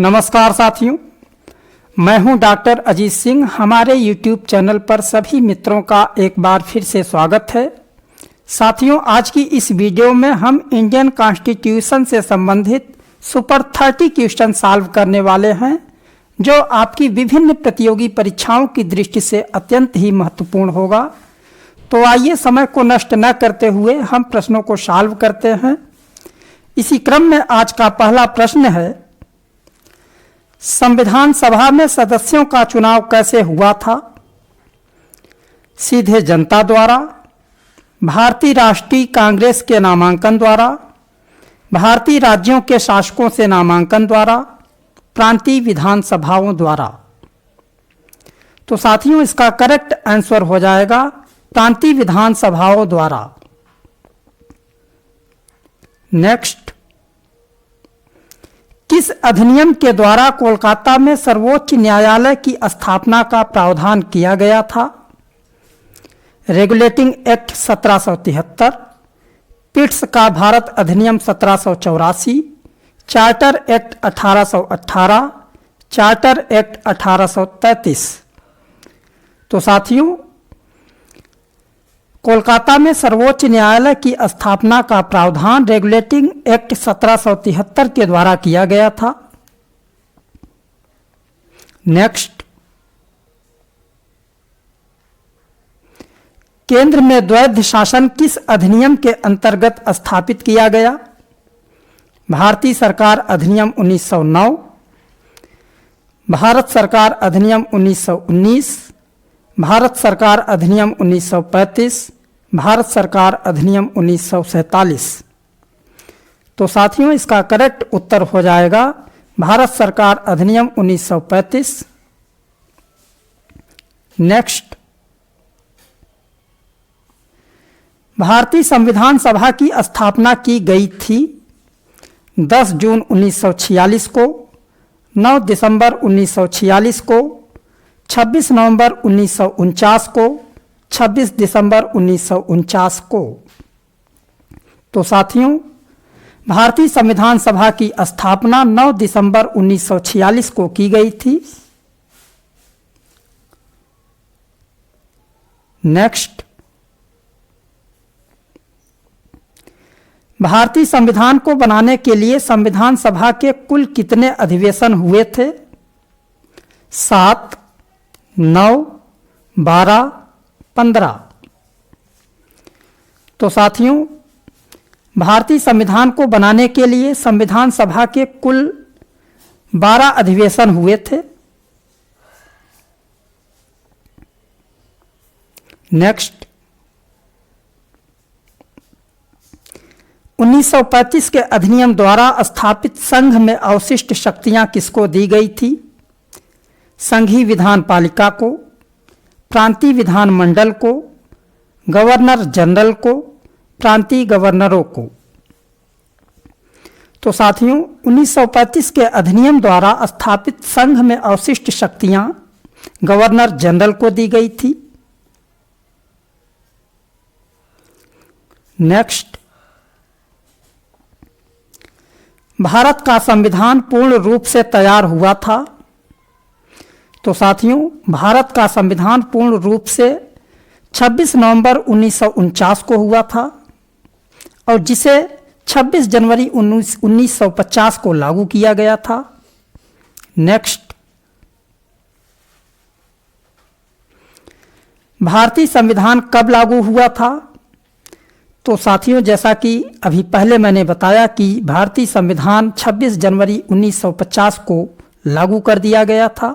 नमस्कार साथियों, मैं हूं डॉक्टर अजीत सिंह। हमारे YouTube चैनल पर सभी मित्रों का एक बार फिर से स्वागत है। साथियों, आज की इस वीडियो में हम इंडियन कॉन्स्टिट्यूशन से संबंधित सुपर 30 क्वेश्चन सॉल्व करने वाले हैं, जो आपकी विभिन्न प्रतियोगी परीक्षाओं की दृष्टि से अत्यंत ही महत्वपूर्ण होगा। तो आइए समय को नष्ट न करते हुए हम प्रश्नों को सॉल्व करते हैं। इसी क्रम में आज का पहला प्रश्न है, संविधान सभा में सदस्यों का चुनाव कैसे हुआ था? सीधे जनता द्वारा, भारतीय राष्ट्रीय कांग्रेस के नामांकन द्वारा, भारतीय राज्यों के शासकों से नामांकन द्वारा, प्रांतीय विधानसभाओं द्वारा। तो साथियों, इसका करेक्ट आंसर हो जाएगा प्रांतीय विधानसभाओं द्वारा। नेक्स्ट, किस अधिनियम के द्वारा कोलकाता में सर्वोच्च न्यायालय की स्थापना का प्रावधान किया गया था? रेगुलेटिंग एक्ट 1773, पिट्स का भारत अधिनियम 1784, चार्टर एक्ट 1818, चार्टर एक्ट 1833। तो साथियों, कोलकाता में सर्वोच्च न्यायालय की स्थापना का प्रावधान रेगुलेटिंग एक्ट 1773 के द्वारा किया गया था। नेक्स्ट, केंद्र में द्वैध शासन किस अधिनियम के अंतर्गत स्थापित किया गया? भारतीय सरकार अधिनियम 1909, भारत सरकार अधिनियम 1919, भारत सरकार अधिनियम 1935, भारत सरकार अधिनियम 1947। तो साथियों, इसका करेक्ट उत्तर हो जाएगा भारत सरकार अधिनियम 1935। नेक्स्ट, भारतीय संविधान सभा की स्थापना की गई थी 10 जून 1946 को, 9 दिसंबर 1946 को, 26 नवंबर 1949 को, 26 दिसंबर 1949 को। तो साथियों, भारतीय संविधान सभा की स्थापना 9 दिसंबर 1946 को की गई थी। नेक्स्ट, भारतीय संविधान को बनाने के लिए संविधान सभा के कुल कितने अधिवेशन हुए थे? 7, 9, 12, 15। तो साथियों, भारतीय संविधान को बनाने के लिए संविधान सभा के कुल 12 अधिवेशन हुए थे। नेक्स्ट, 1935 के अधिनियम द्वारा स्थापित संघ में अवशिष्ट शक्तियां किसको दी गई थी? संघीय विधान पालिका को, प्रांतीय विधान मंडल को, गवर्नर जनरल को, प्रांतीय गवर्नरों को। तो साथियों, 1935 के अधिनियम द्वारा स्थापित संघ में अवशिष्ट शक्तियां गवर्नर जनरल को दी गई थी। नेक्स्ट, भारत का संविधान पूर्ण रूप से तैयार हुआ था। तो साथियों, भारत का संविधान पूर्ण रूप से 26 नवंबर 1949 को हुआ था और जिसे 26 जनवरी 1950 को लागू किया गया था। नेक्स्ट, भारतीय संविधान कब लागू हुआ था? तो साथियों, जैसा कि अभी पहले मैंने बताया कि भारतीय संविधान 26 जनवरी 1950 को लागू कर दिया गया था।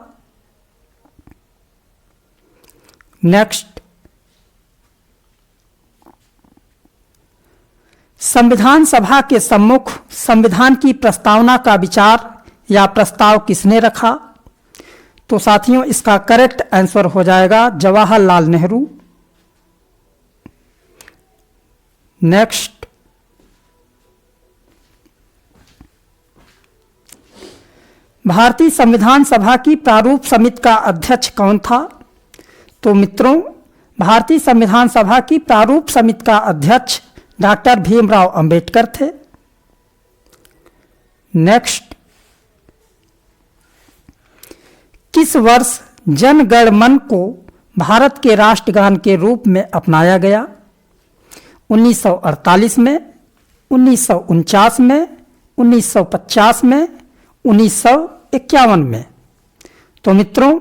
नेक्स्ट, संविधान सभा के सम्मुख संविधान की प्रस्तावना का विचार या प्रस्ताव किसने रखा? तो साथियों, इसका करेक्ट आंसर हो जाएगा जवाहरलाल नेहरू। नेक्स्ट, भारतीय संविधान सभा की प्रारूप समिति का अध्यक्ष कौन था? तो मित्रों, भारतीय संविधान सभा की प्रारूप समिति का अध्यक्ष डॉक्टर भीमराव अंबेडकर थे। नेक्स्ट, किस वर्ष जन गण मन को भारत के राष्ट्रगान के रूप में अपनाया गया? 1948 में, 1949 में, 1950 में, 1951 में। तो मित्रों,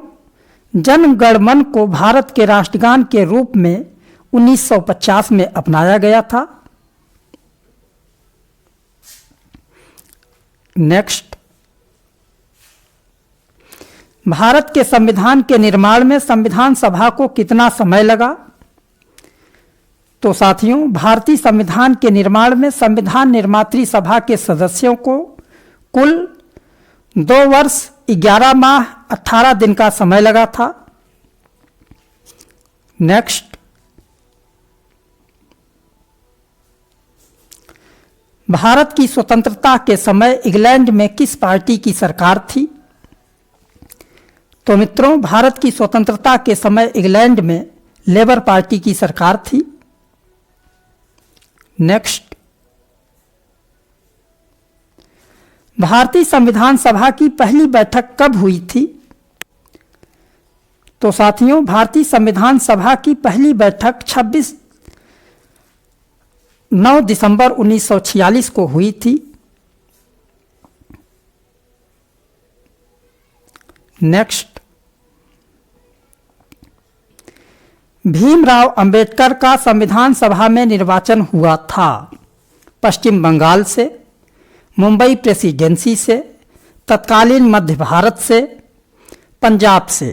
जन गण मन को भारत के राष्ट्रगान के रूप में 1950 में अपनाया गया था। नेक्स्ट, भारत के संविधान के निर्माण में संविधान सभा को कितना समय लगा? तो साथियों, भारतीय संविधान के निर्माण में संविधान निर्मात्री सभा के सदस्यों को कुल 2 वर्ष 11 माह 18 दिन का समय लगा था। नेक्स्ट, भारत की स्वतंत्रता के समय इंग्लैंड में किस पार्टी की सरकार थी? तो मित्रों, भारत की स्वतंत्रता के समय इंग्लैंड में लेबर पार्टी की सरकार थी। नेक्स्ट, भारतीय संविधान सभा की पहली बैठक कब हुई थी? तो साथियों, भारतीय संविधान सभा की पहली बैठक 9 दिसंबर 1946 को हुई थी। नेक्स्ट, भीमराव अंबेडकर का संविधान सभा में निर्वाचन हुआ था पश्चिम बंगाल से, मुंबई प्रेसिडेंसी से, तत्कालीन मध्य भारत से, पंजाब से।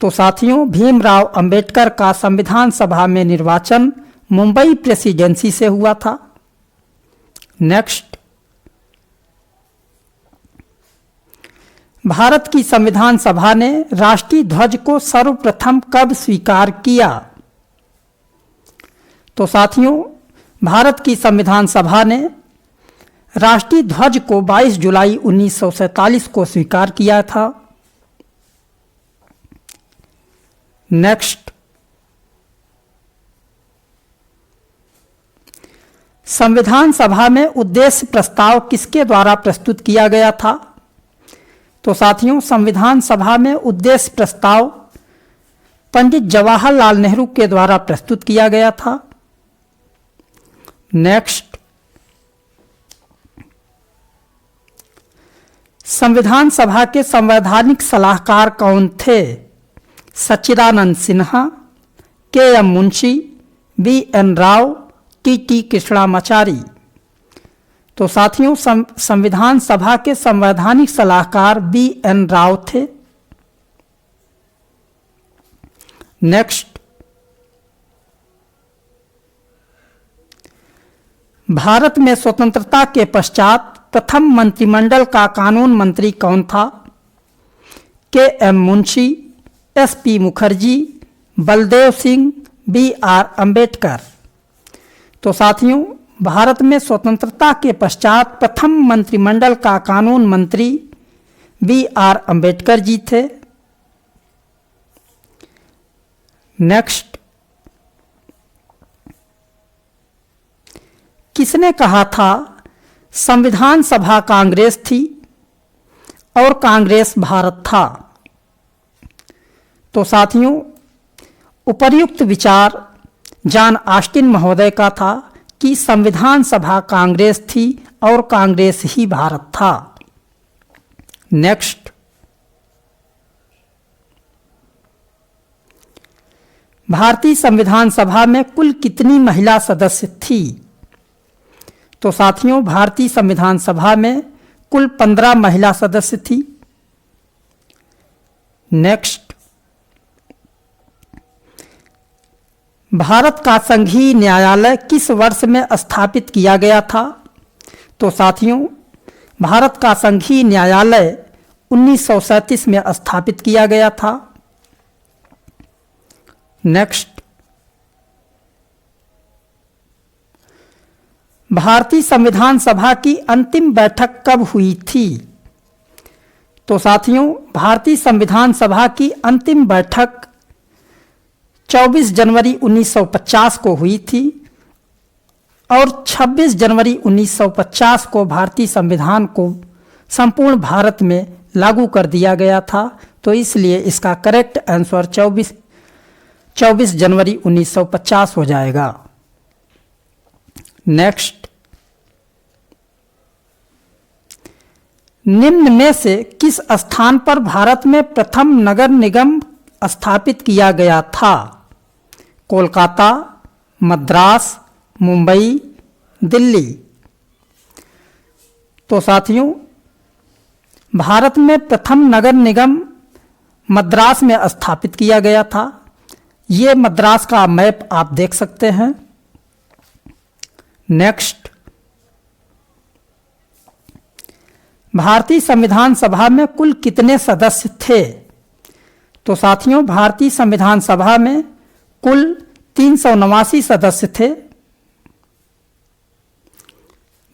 तो साथियों, भीमराव अंबेडकर का संविधान सभा में निर्वाचन मुंबई प्रेसिडेंसी से हुआ था। नेक्स्ट, भारत की संविधान सभा ने राष्ट्रीय ध्वज को सर्वप्रथम कब स्वीकार किया? तो साथियों, भारत की संविधान सभा ने राष्ट्रीय ध्वज को 22 जुलाई 1947 को स्वीकार किया था। नेक्स्ट, संविधान सभा में उद्देश्य प्रस्ताव किसके द्वारा प्रस्तुत किया गया था? तो साथियों, संविधान सभा में उद्देश्य प्रस्ताव पंडित जवाहरलाल नेहरू के द्वारा प्रस्तुत किया गया था। नेक्स्ट, संविधान सभा के संवैधानिक सलाहकार कौन थे? Sachchidananda Sinha, K M. Munshi, B N. Rau, T T. Krishnamachari. तो साथियों, संविधान सभा के संवैधानिक सलाहकार बी.एन. राव थे। नेक्स्ट, भारत में स्वतंत्रता के पश्चात प्रथम मंत्रिमंडल का कानून मंत्री कौन था? के.एम. मुंशी, एस.पी. मुखर्जी, बलदेव सिंह, बी.आर. अंबेडकर। तो साथियों, भारत में स्वतंत्रता के पश्चात प्रथम मंत्रिमंडल का कानून मंत्री बी.आर. अंबेडकर जी थे। नेक्स्ट, किसने कहा था संविधान सभा कांग्रेस थी और कांग्रेस भारत था? तो साथियों, उपर्युक्त विचार जॉन ऑस्टिन महोदय का था कि संविधान सभा कांग्रेस थी और कांग्रेस ही भारत था। नेक्स्ट, भारतीय संविधान सभा में कुल कितनी महिला सदस्य थी? तो साथियों, भारतीय संविधान सभा में कुल 15 महिला सदस्य थी। नेक्स्ट, भारत का संघीय न्यायालय किस वर्ष में स्थापित किया गया था? तो साथियों, भारत का संघीय न्यायालय 1937 में स्थापित किया गया था। नेक्स्ट, भारतीय संविधान सभा की अंतिम बैठक कब हुई थी? तो साथियों, भारतीय संविधान सभा की अंतिम बैठक 24 जनवरी 1950 को हुई थी और 26 जनवरी 1950 को भारतीय संविधान को संपूर्ण भारत में लागू कर दिया गया था, तो इसलिए इसका करेक्ट आंसर 24 जनवरी 1950 हो जाएगा। नेक्स्ट, निम्न में से किस स्थान पर भारत में प्रथम नगर निगम स्थापित किया गया था? कोलकाता, मद्रास, मुंबई, दिल्ली। तो साथियों, भारत में प्रथम नगर निगम मद्रास में स्थापित किया गया था। ये मद्रास का मैप आप देख सकते हैं। नेक्स्ट, भारतीय संविधान सभा में कुल कितने सदस्य थे? तो साथियों, भारतीय संविधान सभा में कुल 389 सदस्य थे।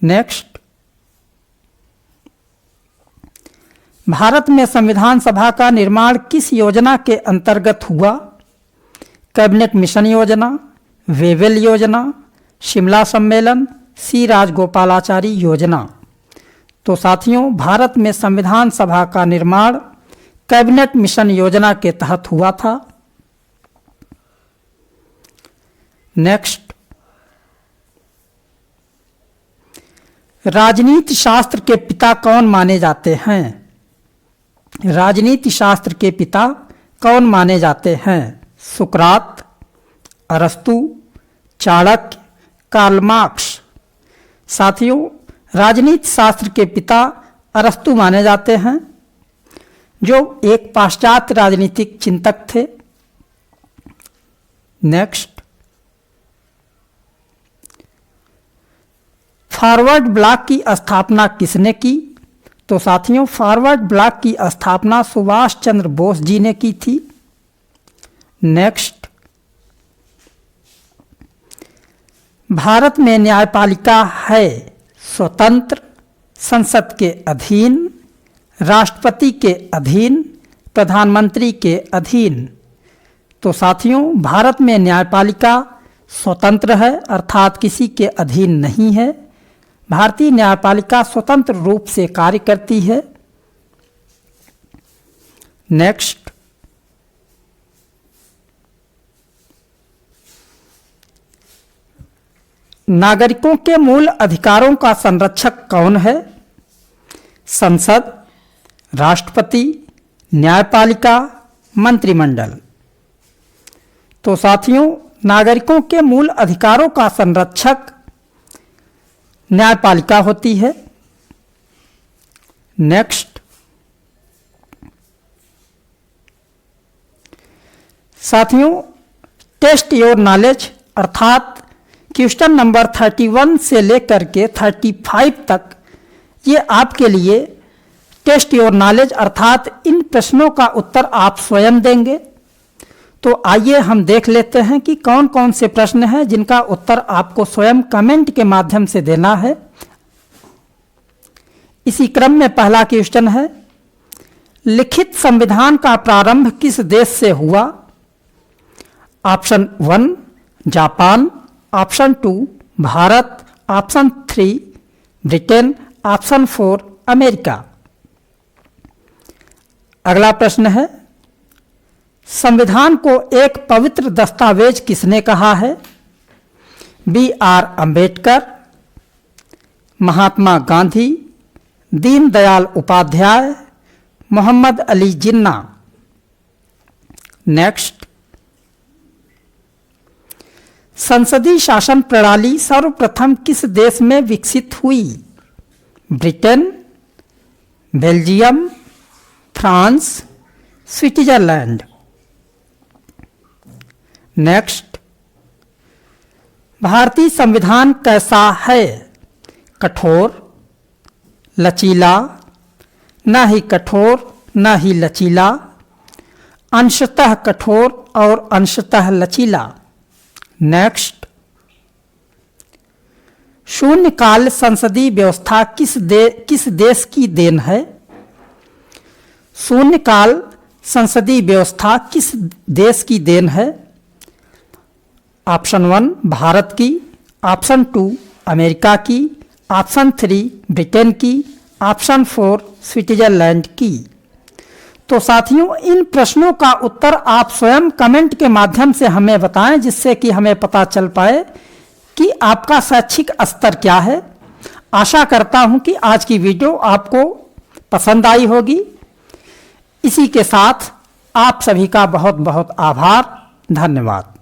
नेक्स्ट, भारत में संविधान सभा का निर्माण किस योजना के अंतर्गत हुआ? कैबिनेट मिशन योजना, वेवेल योजना, शिमला सम्मेलन, सी राजगोपालाचारी योजना। तो साथियों, भारत में संविधान सभा का निर्माण कैबिनेट मिशन योजना के तहत हुआ था। नेक्स्ट, राजनीति शास्त्र के पिता कौन माने जाते हैं? राजनीति शास्त्र के पिता कौन माने जाते हैं? सुकरात, अरस्तु, चाणक्य, कार्ल मार्क्स। साथियों, राजनीति शास्त्र के पिता अरस्तु माने जाते हैं, जो एक पाश्चात्य राजनीतिक चिंतक थे। नेक्स्ट, फॉरवर्ड ब्लॉक की स्थापना किसने की? तो साथियों, फॉरवर्ड ब्लॉक की स्थापना सुभाष चंद्र बोस जी ने की थी। नेक्स्ट, भारत में न्यायपालिका है स्वतंत्र, संसद के अधीन, राष्ट्रपति के अधीन, प्रधानमंत्री के अधीन। तो साथियों, भारत में न्यायपालिका स्वतंत्र है, अर्थात किसी के अधीन नहीं है। भारतीय न्यायपालिका स्वतंत्र रूप से कार्य करती है। नेक्स्ट, नागरिकों के मूल अधिकारों का संरक्षक कौन है? संसद, राष्ट्रपति, न्यायपालिका, मंत्रिमंडल। तो साथियों, नागरिकों के मूल अधिकारों का संरक्षक न्यायपालिका होती है। नेक्स्ट, साथियों, टेस्ट योर नॉलेज अर्थात क्वेश्चन नंबर 31 से लेकर के 35 तक ये आपके लिए टेस्ट योर नॉलेज अर्थात इन प्रश्नों का उत्तर आप स्वयं देंगे। तो आइए हम देख लेते हैं कि कौन कौन से प्रश्न हैं जिनका उत्तर आपको स्वयं कमेंट के माध्यम से देना है। इसी क्रम में पहला क्वेश्चन है, लिखित संविधान का प्रारंभ किस देश से हुआ? Option 1 Japan, option 2 Bharat, option 3 Britain, option 4 America. अगला प्रश्न है, संविधान को एक पवित्र दस्तावेज किसने कहा है? B.R. अंबेडकर, महात्मा गांधी, दीनदयाल उपाध्याय, मोहम्मद अली जिन्ना। नेक्स्ट, संसदीय शासन प्रणाली सर्वप्रथम किस देश में विकसित हुई? Britain, Belgium, France, Switzerland. Next, भारतीय संविधान कैसा है? कठोर, लचीला, न ही कठोर न ही लचीला, अंशतः कठोर और अंशतः लचीला। नेक्स्ट, शून्यकाल संसदीय व्यवस्था किस देश की देन है? शून्यकाल संसदीय व्यवस्था किस देश की देन है? ऑप्शन 1 भारत की, ऑप्शन 2 अमेरिका की, ऑप्शन 3 ब्रिटेन की, ऑप्शन 4 स्विट्जरलैंड की। तो साथियों, इन प्रश्नों का उत्तर आप स्वयं कमेंट के माध्यम से हमें बताएं, जिससे कि हमें पता चल पाए कि आपका शैक्षिक स्तर क्या है। आशा करता हूं कि आज की वीडियो आपको पसंद आई होगी। इसी के साथ आप सभी का बहुत बहुत आभार, धन्यवाद।